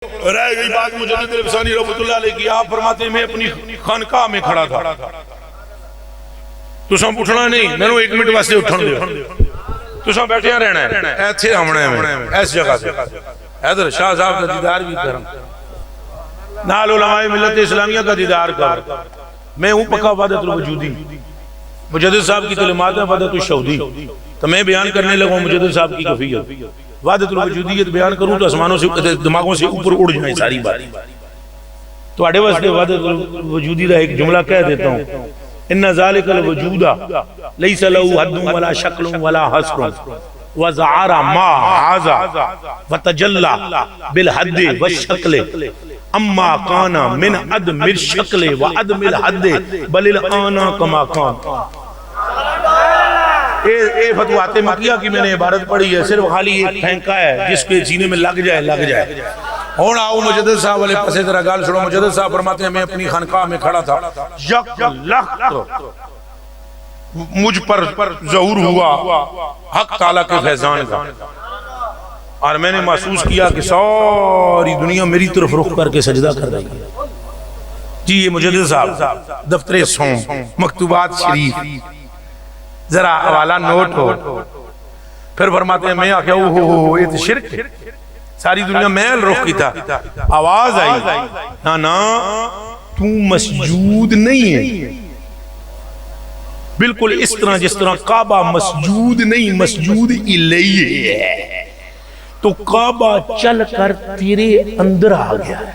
رہ گئی بات مجدد الفسانی رحمۃ اللہ علیہ کی، آپ فرماتے ہیں میں اپنی خانقاہ میں کھڑا تھا، تو سب اٹھنا نہیں، میں نے 1 منٹ واسطے اٹھن دے، تو سب بیٹھے رہنا ہے، ایتھے آمنا ہے ایس جگہ سے، حیدر شاہ صاحب کا دیدار بھی کرم، نال علماء ملت اسلامیہ کا دیدار کر، میں ہوں پکا وحدت الوجودی، مجدد صاحب کی کلمات ہیں وحدت الشہودی، تو میں بیان کرنے لگا ہوں مجدد صاحب کی کفیت، وحدت الوجودیت بیان کروں تو اسمانوں سے دماغوں سے اوپر اڑ جائیں ساری بات، تو اڑے واسطے وحدت الوجودی کا ایک جملہ کہہ دیتا ہوں، ان ذالک الوجود لیس له حد ولا شکل ولا حصر وزعر ما هذا وتجلى بالحد والشکل اما کان من عدم الشکل وعدم الحد بل الان کما کان۔ اے فتوحات مکیہ کی میں نے عبارت پڑھی ہے، صرف خالی ایک پھینکا ہے جس کے سینے میں لگ جائے۔ ہون آؤ مجدد صاحب والے پسے ذرا گال سنو، مجدد صاحب فرماتے ہیں میں اپنی خانقاہ میں کھڑا تھا، یک لخت مجھ پر ظہور ہوا حق تعالیٰ کے فیضان کا، اور میں نے محسوس کیا کہ ساری دنیا میری طرف رخ کر کے سجدہ کر رہی ہے۔ جی یہ مجدد صاحب دفتر سوم مکتوبات شریف ذرا حوالہ نوٹ ہو، پھر فرماتے ہیں میں آکھیا اوہ یہ تو شرک ہے، ساری دنیا محل رخ کی تھا، آواز آئی نا تو مسجود نہیں ہے، بالکل اس طرح جس طرح کعبہ مسجود نہیں مسجود الیہ ہے، تو کعبہ چل کر تیرے اندر آ گیا ہے۔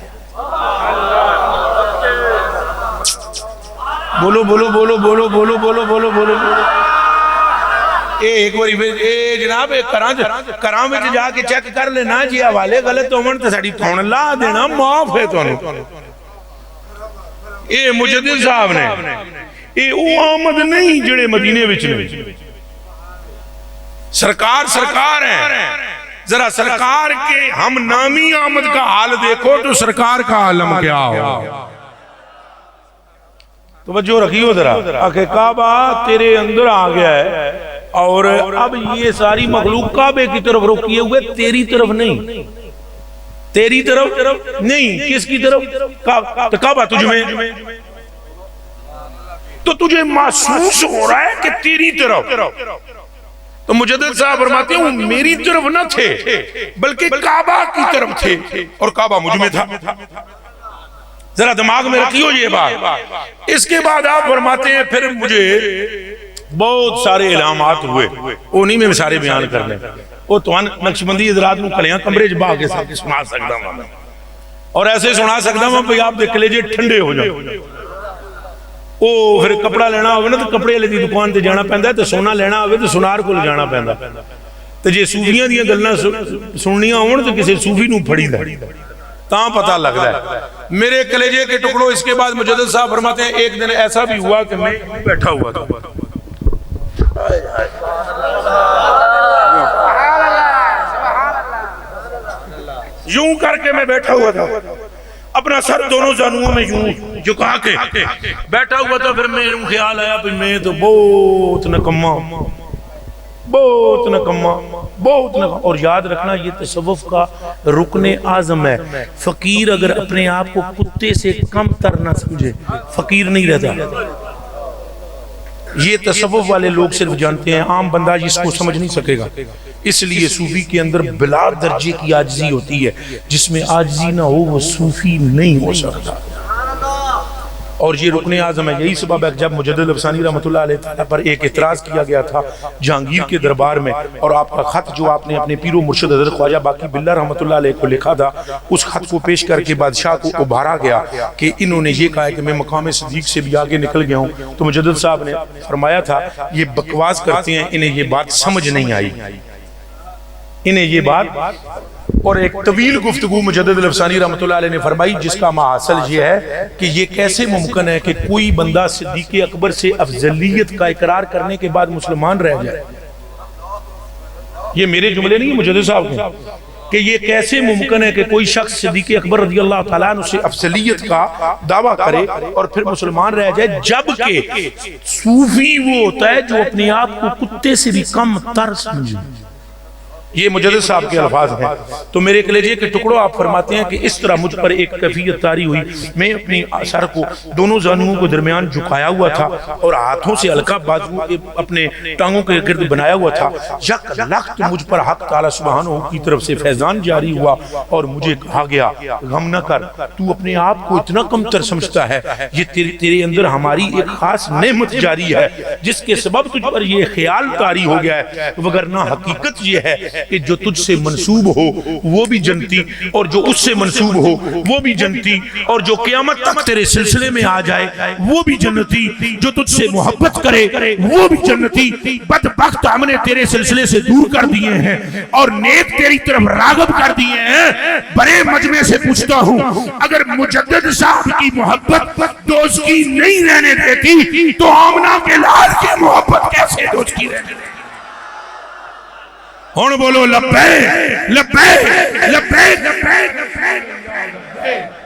بولو بولو بولو بولو بولو بولو بولو بولو ایک باری اے جناب کرام میں جا کے چیک کر لینا جی حوالے غلط ہومن تے ساڈی تھون لا دینا معاف ہے تانوں۔ اے مجدد صاحب نے اے او آمد نہیں جڑے مدینے وچ نے، سرکار ہیں، ذرا سرکار کے ہم نامی آمد کا حال دیکھو تو سرکار کا عالم کیا ہو۔ توجہ رکھیو ذرا کہ کعبہ تیرے اندر آ گیا ہے، اور اب یہ ساری مخلوق کعبے کی طرف رکیے ہوئے، تیری طرف نہیں، تیری طرف نہیں، کس کی طرف؟ تو کعبہ تجھ میں، تو تجھے محسوس ہو رہا ہے کہ تیری طرف، تو مجدد صاحب فرماتے ہیں میری طرف نہ تھے بلکہ کعبہ کی طرف تھے، اور کعبہ مجھ میں تھا۔ ذرا دماغ میں رکھیو یہ بات۔ اس کے بعد آپ فرماتے ہیں پھر مجھے بہت سارے الہامات ہوئے، وہ نہیں میں سارے بیان کرنے، وہ تو نقشبندی حضرات نو کلیاں کمرے جبا کے سنا سکتا ہوں، اور ایسے سنا سکتا ہوں کہ آپ دے کلیجے ٹھنڈے ہو جائیں۔ وہ پھر کپڑا لینا ہوئے نا تو کپڑے لے دی دکان تے جانا پہندا ہے، تو سونا لینا ہوئے تو سونار کو لے جانا پہندا، تو جے صوفیاں دیاں گلنا سننیاں ہون تو کسی صوفی نو پھڑی دا تاں پتہ لگ رہا ہے میرے کلیجے کے ٹکڑوں۔ اس کے بعد مجدد صاحب فرماتے ہیں ایک دن ایسا بھی ہوا کہ میں بیٹھا ہوا تھا، یوں کر کے میں بیٹھا ہوا تھا، اپنا سر دونوں زانووں میں یوں جھکا کے بیٹھا ہوا تھا، پھر میرے خیال آیا کہ میں تو بہت نکما، اور یاد رکھنا یہ تصوف کا رکن اعظم ہے، فقیر اگر اپنے آپ کو کتے سے کم تر نہ سمجھے فقیر نہیں رہتا۔ یہ تصوف والے لوگ صرف جانتے ہیں، عام بندہ اس کو سمجھ نہیں سکے گا، اس لیے صوفی کے اندر بلا درجے کی عاجزی ہوتی ہے، جس میں عاجزی نہ ہو وہ صوفی نہیں ہو سکتا، اور یہ رکن اعظم ہے۔ یہی سبب ہے جب مجدد الفسانی رحمۃ اللہ علیہ پر ایک اعتراض کیا گیا تھا جہانگیر کے دربار میں، اور آپ کا خط جو آپ نے اپنے پیر و مرشد حضرت خواجہ باقی باللہ رحمۃ اللہ علیہ کو لکھا تھا، اس خط کو پیش کر کے بادشاہ کو ابھارا گیا کہ انہوں نے یہ کہا کہ میں مقام صدیق سے بھی آگے نکل گیا ہوں، تو مجدد صاحب نے فرمایا تھا یہ بکواس کرتے ہیں، انہیں یہ بات سمجھ نہیں آئی، انہیں یہ بات، اور ایک طویل گفتگو مجدد الفسانی رحمۃ اللہ علیہ نے فرمائی، جس کا حاصل یہ ہے کہ یہ کیسے ممکن ہے کہ کوئی بندہ صدیق اکبر سے افضلیت کا اقرار کرنے کے بعد مسلمان رہ جائے۔ یہ میرے جملے نہیں مجدد صاحب کے، کہ یہ کیسے ممکن ہے کہ کوئی شخص صدیق اکبر رضی اللہ تعالیٰ عنہ سے افضلیت کا دعویٰ کرے اور پھر مسلمان رہ جائے، جبکہ صوفی وہ ہوتا ہے جو اپنے آپ کو کتے سے بھی کم تر سمجھے۔ یہ مجدد صاحب کے الفاظ ہیں۔ تو میرے کلیجے کے ٹکڑوں آپ فرماتے ہیں کہ اس طرح مجھ پر ایک کیفیت طاری ہوئی، میں اپنی سر کو دونوں زانوؤں کو درمیان جھکایا ہوا تھا اور ہاتھوں سے ہلکا بازو اپنے ٹانگوں کے گرد بنایا ہوا تھا۔ یک لخت مجھ پر حق تعالی سبحانہ کی طرف سے فیضان جاری ہوا اور مجھے کہا گیا غم نہ کر، تو اپنے آپ کو اتنا کم تر سمجھتا ہے، یہ تیرے اندر ہماری ایک خاص نعمت جاری ہے جس کے سبب تجھ پر یہ خیال طاری ہو گیا ہے، وگرنہ حقیقت یہ ہے کہ جو تجھ سے منسوب ہو وہ بھی جنتی، اور جو اس سے منسوب ہو وہ بھی جنتی، اور جو قیامت تک تیرے سلسلے میں آ جائے وہ بھی جنتی، جو تجھ سے محبت کرے وہ بھی جنتی۔ بدبخت ہم نے تیرے سلسلے سے دور کر دیے ہیں اور نیک تیری طرف راغب کر دیے ہیں۔ بڑے مجمع سے پوچھتا ہوں، اگر مجدد صاحب کی محبت دوزکی نہیں رہنے دیتی تو آمنہ کے لال کی محبت کیسے دوزکی رہنے دیتی؟ ہون بولو لبیک لبیک لبیک لبیک لبیک۔